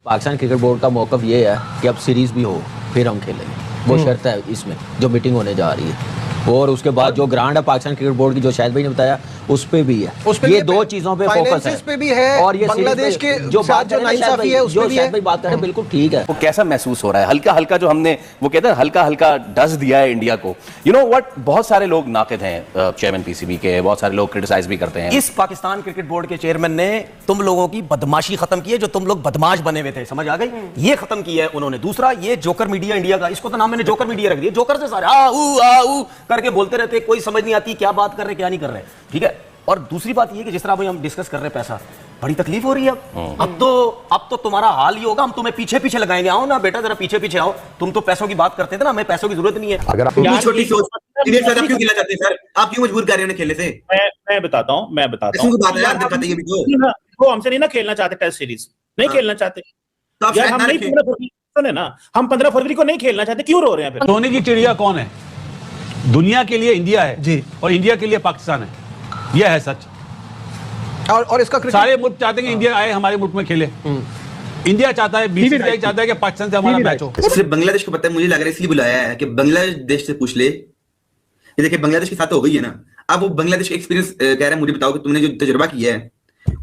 Pakistan cricket board का मौक़िफ़ ये है कि अब सीरीज़ भी हो फिर हम खेलेंगे, वो शर्त है इसमें जो मीटिंग होने जा रही है। और उसके बाद जो ग्रांड है पाकिस्तान क्रिकेट बोर्ड की, जो शायद भाई ने बताया, उस पे भी है, ये दो चीजों पे फोकस है, पे भी है, और ये बांग्लादेश के जो बात जो नाइंसाफी है उसपे भी है। भाई बात करें बिल्कुल ठीक है। वो कैसा महसूस हो रहा है? हल्का हल्का जो हमने वो कहते हैं हल्का हल्का डस दिया है इंडिया को। यू नो व्हाट, बहुत सारे लोग नाक़िद हैं चेयरमैन पीसीबी के, बहुत सारे लोग क्रिटिसाइज भी करते हैं। इस पाकिस्तान क्रिकेट बोर्ड के चेयरमैन ने तुम लोगों की बदमाशी खत्म की है, जो तुम लोग बदमाश बने हुए थे, समझ आ गई? ये खत्म किया है उन्होंने। दूसरा, ये जोकर मीडिया इंडिया का, इसको तो नाम मैंने जोकर मीडिया रख दिया। जोकर से सारे आ करके बोलते रहते, कोई समझ नहीं आती क्या बात कर रहे क्या नहीं कर रहे, ठीक है। और दूसरी बात ये कि जिस तरह अभी हम डिस्कस कर रहे हैं, पैसा बड़ी तकलीफ हो रही है अब तो तुम्हारा हाल ही होगा, हम तुम्हें पीछे पीछे लगाएंगे। आओ ना बेटा, जरा पीछे पीछे आओ। तुम तो पैसों की बात करते थे ना, हमें पैसों की जरूरत नहीं है। अगर आप छोटी सोच क्यों खेलना चाहते हैं सर? आप क्यों मजबूर कर रहे हैं उन्हें खेलने से? मैं बताता हूँ वो हमसे नहीं ना खेलना चाहते, टेस्ट सीरीज नहीं खेलना चाहते यार। हम नहीं, 15 फरवरी सुने ना, हम 15 फरवरी को नहीं खेलना चाहते, क्यों रो रहे हैं फिर? सोने की चिड़िया कौन है? दुनिया के लिए इंडिया है जी, और इंडिया के लिए पाकिस्तान है, यह है सच। और इसका सारे मुल्क चाहते हैं कि इंडिया आए हमारे मुल्क में खेले। इंडिया चाहता है, बीसीसीआई चाहता है कि पाकिस्तान से हमारा मैच हो। सिर्फ बांग्लादेश को पता है, मुझे लग रहा है इसलिए बुलाया है कि बांग्लादेश से पूछ ले। ये देखिए बांग्लादेश के साथ हो गई है ना, अब वो बांग्लादेश का एक्सपीरियंस कह रहा है, मुझे बताओ कि तुमने जो तजुर्बा किया है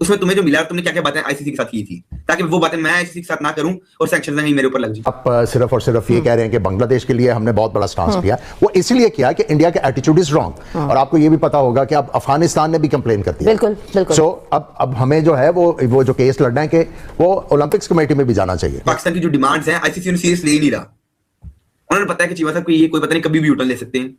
उसमें तुम्हें जो मिला, तुमने क्या क्या बातें आईसीसी के साथ की थी, ताकि वो बातें मैं आईसीसी के साथ ना करूं और सैंक्शन नहीं मेरे ऊपर लग जाए। आप सिर्फ और सिर्फ ये कह रहे हैं कि बांग्लादेश के लिए हमने बहुत बड़ा स्टांस लिया, वो इसलिए किया कि इंडिया का एटीट्यूड इज रॉन्ग। और आपको ये भी पता होगा कि अब अफगानिस्तान ने भी कंप्लेन कर दिया। बिल्कुल बिल्कुल। सो अब हमें जो है वो जो केस लड़ना है कि वो ओलंपिक्स कमेटी में भी जाना चाहिए। पाकिस्तान की जो डिमांड्स हैं आईसीसी उन्हें सीरियस ले ही नहीं रहा। उन्होंने पता है कि चीमा साहब को ये कोई पता नहीं कभी भी यूटर्न ले सकते हैं,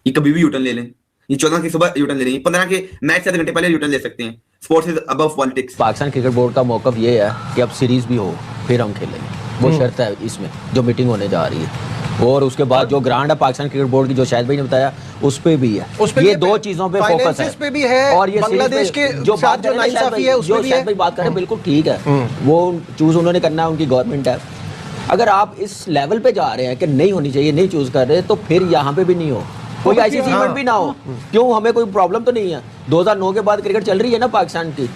ये कभी भी यूटर्न ले लें, ये 14 की सुबह यूटर्न ले लेंगे, 15 के मैच से आधे घंटे पहले यूटर्न ले सकते हैं। Sports is above politics. Pakistan cricket board का मौक़िफ़ ये है कि अब सीरीज़ भी हो फिर हम खेलेंगे, वो शर्त है इसमें जो मीटिंग होने जा रही है। और उसके बाद जो ग्रांड है पाकिस्तान क्रिकेट बोर्ड की, जो शायद भाई ने बताया, उस पे भी है, ये दो चीजों पे फोकस है, पे भी है, और ये बांग्लादेश के जो बात जो नाइंसाफी है उसमें भी है। भाई बात करें बिल्कुल ठीक है, वो चूज उन्होंने करना है, उनकी गवर्नमेंट है। अगर आप इस लेवल पे जा रहे हैं कि नहीं होनी चाहिए, नहीं चूज कर रहे, तो फिर यहाँ पे भी नहीं हो, कोई आईसीसी इवेंट भी ना हो। क्यों, हमें कोई प्रॉब्लम तो नहीं है। 2009 के बाद क्रिकेट चल रही है ना पाकिस्तान की,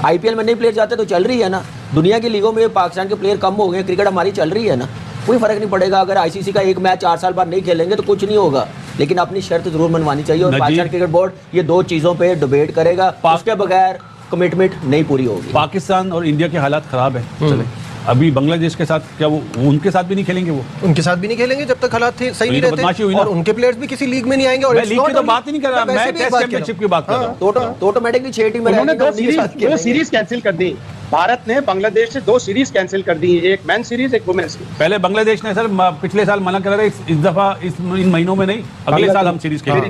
आईपीएल में नहीं प्लेयर जाते तो चल रही है ना, दुनिया की लीगों में पाकिस्तान के प्लेयर कम हो गए, क्रिकेट हमारी चल रही है ना, कोई फर्क नहीं पड़ेगा। अगर आईसीसी का एक मैच 4 साल बाद नहीं खेलेंगे तो कुछ नहीं होगा, लेकिन अपनी शर्त जरूर मनवानी चाहिए। और पाकिस्तान क्रिकेट बोर्ड ये दो चीजों पे डिबेट करेगा, उसके बगैर कमिटमेंट नहीं पूरी होगी। पाकिस्तान और इंडिया के हालात खराब है, चले अभी बांग्लादेश के साथ क्या वो उनके साथ भी नहीं खेलेंगे? वो उनके साथ भी नहीं खेलेंगे जब तक हालात सही नहीं रहते, और उनके प्लेयर्स भी किसी लीग में नहीं आएंगे। और मैं लीग की तो बात ही नहीं कर रहा, मैं टेस्ट चैंपियनशिप की बात कर रहा हूं। तो ऑटोमेटिकली 6 टीमें उन्होंने 2 सीरीज कैंसिल कर दी। भारत ने बांग्लादेश से 2 सीरीज कैंसिल कर दी, एक मेन सीरीज, एक वुमेन्स की। पहले बांग्लादेश ने सर पिछले साल मना कर रहे, इस दफा इन महीनों में नहीं, अगले साल हम सीरीज खेलेंगे।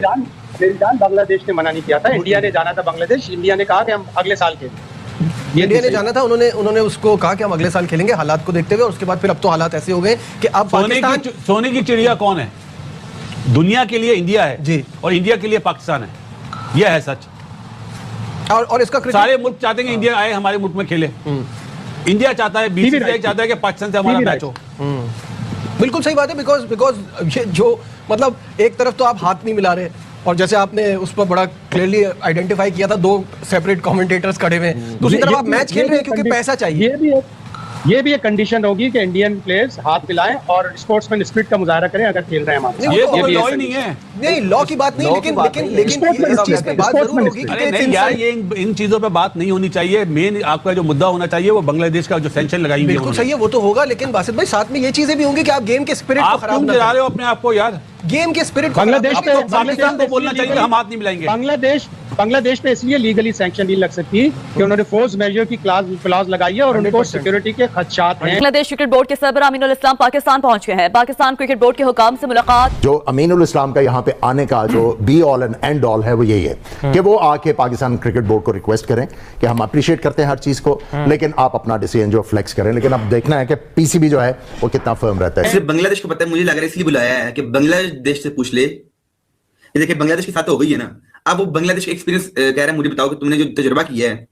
मेरी जान बांग्लादेश ने मना नहीं किया था, इंडिया ने जाना था बांग्लादेश, इंडिया ने कहा कि हम अगले साल खेलेंगे। इंडिया ने जाना था, उन्होंने उसको कहा कि हम अगले साल खेलेंगे, हालात को देखते हुए। उसके बाद फिर अब तो हालात ऐसे हो गए कि अब सोने की चिड़िया कौन है? दुनिया के लिए इंडिया है जी, और इंडिया के लिए पाकिस्तान है, यह है सच। और इसका सारे मुल्क चाहते हैं कि इंडिया आए हमारे मुल्क में खेले। इंडिया चाहता है, बीसीसीआई चाहता है कि पाकिस्तान से हमारा मैच हो। बिल्कुल सही बात है, बिकॉज ये जो मतलब एक तरफ तो आप हाथ नहीं मिला रहे, और जैसे आपने उस पर बड़ा क्लियरली आइडेंटिफाई किया था, 2 सेपरेट कमेंटेटर्स खड़े हुए हैं, दूसरी तरफ आप मैच खेल रहे हैं क्योंकि पैसा चाहिए। ये भी एक कंडीशन होगी कि इंडियन प्लेयर्स हाथ मिलाएं और स्पोर्ट्समैन स्पिरिट का मुजाहरा करें अगर खेल रहे हैं हमारे। ये तो लॉ ही नहीं है। नहीं, लॉ की बात नहीं, लेकिन इस चीज पे बात जरूर होगी कि नहीं यार, ये इन चीजों पे बात नहीं होनी चाहिए। मेन आपका जो मुद्दा होना चाहिए वो बांग्लादेश का जो सैंक्शन लगाई। बिल्कुल सही है, वो तो होगा, लेकिन बासित भाई साथ में ये चीजें भी होंगी कि आप गेम के स्पिरिट को खराब ना करें। रहे हो अपने आप को यार, गेम के स्पिरिट को। बांग्लादेश पे पाकिस्तान को बोलना चाहिए हम हाथ नहीं मिलाएंगे। बांग्लादेश पे इसलिए लीगली सैंक्शन नहीं लग सकती कि उन्होंने फोर्स मेजर की क्लॉज लगाई है और उनको सिक्योरिटी के खदशात हैं। बांग्लादेश क्रिकेट बोर्ड के सरबराह अमीनुल इस्लाम पाकिस्तान पहुंच गए हैं। पाकिस्तान क्रिकेट बोर्ड के हुकाम से मुलाकात। जो अमीनुल इस्लाम का यहाँ पे आने का जो be all and and all है वो यही है कि वो आके पाकिस्तान क्रिकेट बोर्ड को रिक्वेस्ट करें कि हम अप्रिशिएट करते हैं हर चीज को, लेकिन आप अपना डिसीजन जो फ्लेक्स करें। लेकिन अब देखना है कि पीसीबी जो है वो कितना फर्म रहता है। सिर्फ बांग्लादेश को पता है, मुझे लग रहा है इसलिए बुलाया है कि बांग्लादेश से पूछ ले। ये देखिए बांग्लादेश के साथ हो गई है ना, अब वो बांग्लादेश का एक्सपीरियंस कह रहा है, मुझे बताओ कि तुमने जो तजुर्बा किया है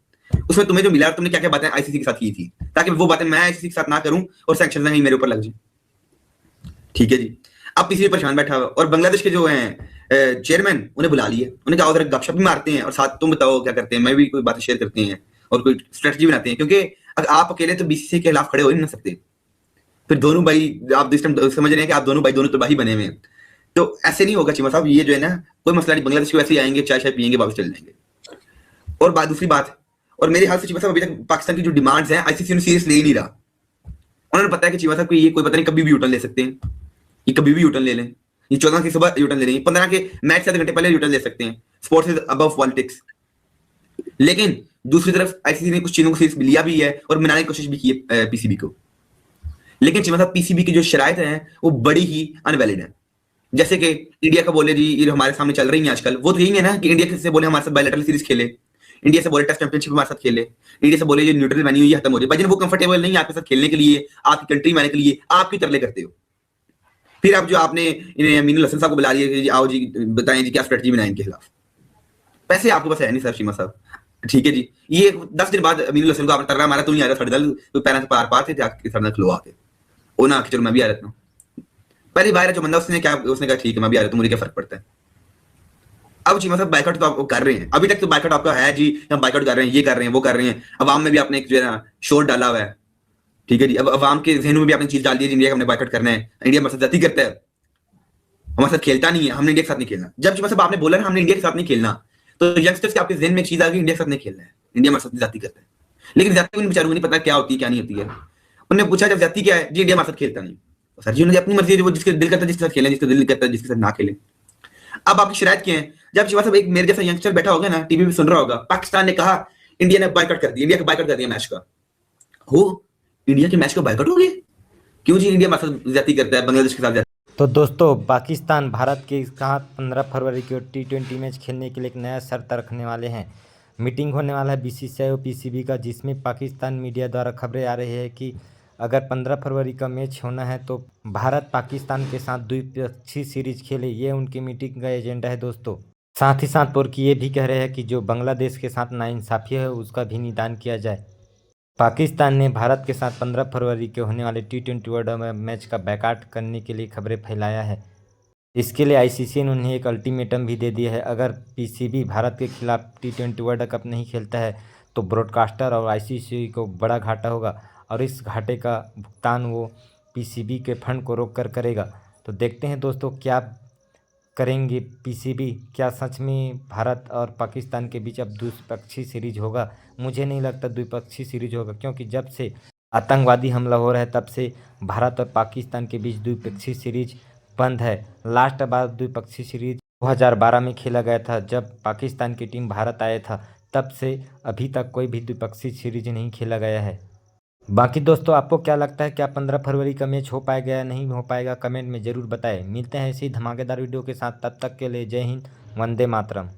उसमें तुम्हें जो मिला, तुमने क्या क्या बातें आईसीसी के साथ की थी, ताकि वो बातें मैं आईसीसी के साथ ना करूं और सैंक्शन नहीं मेरे ऊपर लग जाए। ठीक है जी। अब पीसीबी परेशान बैठा हुआ, और बांग्लादेश के जो हैं चेयरमैन उन्हें बुला लिए, उन्हें कहा गपशप भी मारते हैं और साथ तुम बताओ क्या करते हैं, मैं भी कोई बातें शेयर करते हैं और कोई स्ट्रेटजी बनाते हैं, क्योंकि अगर आप अकेले तो बीसीसीआई के खिलाफ खड़े हो ही नहीं सकते। फिर दोनों भाई आप इस टाइम समझ रहे हैं कि आप दोनों भाई दोनों तबाही बने हुए हैं, तो ऐसे नहीं होगा चीमा साहब। ये जो है ना कोई मसला नहीं, बांग्लादेश को वैसे ही आएंगे, चाय शाय पियेंगे, वापस चले जाएंगे। और बात दूसरी बात, और मेरे ख्याल से चीमा साहब अभी तक पाकिस्तान की जो डिमांड्स हैं आईसीसी ने सीरियस ले ही नहीं रहा। उन्होंने पता है कि चीमा साहब को ये कोई पता नहीं कभी भी यूटर्न ले सकते हैं, ये कभी भी यूटर्न ले लें, ये 14 की सुबह यूटर्न ले लेंगे, 15 के मैच से आधे घंटे पहले यूटर्न ले सकते हैं। Sports is above politics. लेकिन दूसरी तरफ आईसीसी ने कुछ चीजों को सीरियस लिया भी है और मनाने की कोशिश भी की है पीसीबी को। लेकिन चीमा साहब पीसीबी की जो शराइत हैं वो बड़ी ही अनवैलिड है। जैसे कि इंडिया का बोले जी ये हमारे सामने चल रही है आजकल, वो तो यही है ना कि इंडिया से बोले हमारे साथ बायलैटरल सीरीज खेले, इंडिया से बोले टेस्ट चैंपियनशिप हमारे साथ खेले, इंडिया से बोले ये न्यूट्रल वेन्यू ये खत्म हो रही है, वो कंफर्टेबल नहीं है आपके साथ खेलने के लिए, आपकी कंट्री में आने के लिए, आपकी तरले करते हो। फिर आप जो आपने मीनुल हसन साहब को बुला लिया, आओ जी बताएं जी क्या स्ट्रेटजी बनाएं इनके खिलाफ। पैसे आपके पास है नहीं सर चीमा साहब, ठीक है जी। ये 10 दिन बाद मीनुल हसन को आपने तरला मारा तो नहीं आ रहा, थर्ड दल तो पैरों से पार थे जाके थर्ड दल खिलो आके वो ना चलो मैं भी आ रहता हूँ। पहली बार है जो बंदा उसने कहा ठीक है मैं भी आ रहा हूँ, मुझे क्या फर्क पड़ता है। अब चीमा साहब बाइकआउट तो आप कर रहे हैं, अभी तक तो बाइकआउट आपका है जी, हम बाइकआउट कर रहे हैं, ये कर रहे हैं, वो कर रहे हैं। अवाम में भी आपने एक जो है ना शोर डाला हुआ है, ठीक है जी। अब अवाम के जहनों में भी आपने चीज डाल दी है इंडिया का हमने बाइकआउट करना है, इंडिया हमारे साथ जाती करता है, हमारे साथ खेलता नहीं है, हमने इंडिया के साथ नहीं खेलना। जब चीमा साहब आपने बोला ना हमने इंडिया के साथ नहीं खेलना, तो यंगस्टर्स के आपके जहन में एक चीज आ गई इंडिया के साथ नहीं खेलना है, इंडिया हमारे साथ जाती करता है। लेकिन जाती उन बेचारों को नहीं पता क्या होती है क्या नहीं होती है। उन्होंने पूछा जब जाती क्या है जी, इंडिया हमारे साथ खेलता नहीं। सर जी उन्होंने अपनी मर्जी है, वो जिसके दिल करता है जिसके साथ खेलें, जिसका दिल करता है जिसके साथ ना खेलें। अब आपकी शिकायत क्या है, जब चीमा साहब एक मेरे जैसा यंगस्टर बैठा होगा ना टीवी पे सुन रहा होगा, पाकिस्तान ने कहा इंडिया ने बाइकआउट कर दिया, इंडिया का बाइकआउट कर दिया मैच का, हो इंडिया के मैच का बाइकआउट हो गया क्यों जी, इंडिया हमारे साथ ज्यादती करता है, बांग्लादेश के साथ। तो दोस्तों पाकिस्तान भारत के साथ 15 फरवरी को T20 मैच खेलने के लिए एक नया शर्त रखने वाले हैं। मीटिंग होने वाला है बीसीसीआई और पीसीबी का, जिसमें पाकिस्तान मीडिया द्वारा खबरें आ रही है कि अगर 15 फरवरी का मैच होना है तो भारत पाकिस्तान के साथ द्विपक्षीय सीरीज खेले, ये उनकी मीटिंग का एजेंडा है दोस्तों। साथ ही साथ पोर्की ये भी कह रहे हैं कि जो बांग्लादेश के साथ नाइंसाफ़ी है उसका भी निदान किया जाए। पाकिस्तान ने भारत के साथ 15 फरवरी के होने वाले T20 वर्ल्ड कप मैच का बैकआउट करने के लिए खबरें फैलाया है। इसके लिए आईसीसी ने उन्हें एक अल्टीमेटम भी दे दिया है। अगर पीसीबी भारत के खिलाफ T20 वर्ल्ड कप नहीं खेलता है तो ब्रॉडकास्टर और आईसीसी को बड़ा घाटा होगा और इस घाटे का भुगतान वो पीसीबी के फंड को रोक कर करेगा। तो देखते हैं दोस्तों क्या करेंगे पीसीबी, क्या सच में भारत और पाकिस्तान के बीच अब द्विपक्षीय सीरीज होगा। मुझे नहीं लगता द्विपक्षीय सीरीज होगा, क्योंकि जब से आतंकवादी हमला हो रहा है तब से भारत और पाकिस्तान के बीच द्विपक्षीय सीरीज बंद है। लास्ट बार द्विपक्षीय सीरीज 2012 में खेला गया था, जब पाकिस्तान की टीम भारत आया था। तब से अभी तक कोई भी द्विपक्षीय सीरीज नहीं खेला गया है। बाकी दोस्तों आपको क्या लगता है, क्या 15 फरवरी का मैच हो पाएगा या नहीं हो पाएगा, कमेंट में ज़रूर बताएं। मिलते हैं ऐसी धमाकेदार वीडियो के साथ, तब तक के लिए जय हिंद, वंदे मातरम।